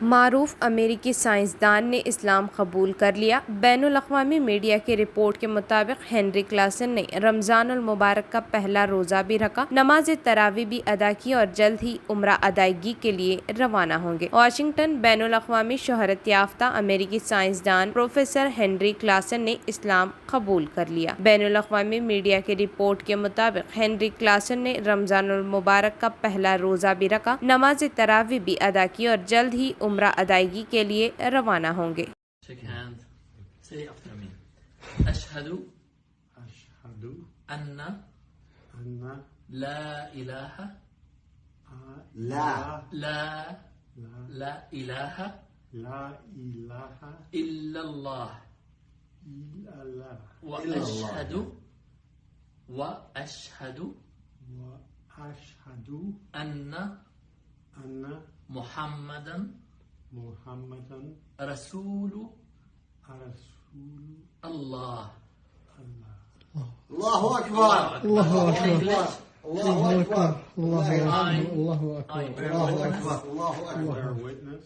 मारूफ अमेरिकी साइंसदान ने इस्लाम कबूल कर लिया। बैनुल अक़वामी मीडिया की रिपोर्ट के मुताबिक हेनरी क्लासन ने रमज़ानुल मुबारक का पहला रोज़ा भी रखा, नमाज तरावी भी अदा की और जल्द ही उम्रा अदायगी के लिए रवाना होंगे। वाशिंगटन। बैनुल अक़वामी शोहरत याफ्ता अमेरिकी साइंसदान प्रोफेसर हेनरी क्लासन ने इस्लाम कबूल कर लिया। बैनुल अक़वामी मीडिया की रिपोर्ट के मुताबिक हेनरी क्लासन ने रमज़ानुल मुबारक का पहला रोज़ा भी रखा, नमाज तरावी भी अदा की और जल्द ही उम्रा अदायगी के लिए रवाना होंगे। अशहदु अन्ना ला इलाहा इल्लल्लाह व अशहदु अन्ना मुहम्मदन रसूलु अल्लाह। Allahu Akbar. Allahu Akbar. Allahu Akbar. Allahu Akbar. Allahu Akbar. Allahu Akbar. Allahu Akbar. Bear witness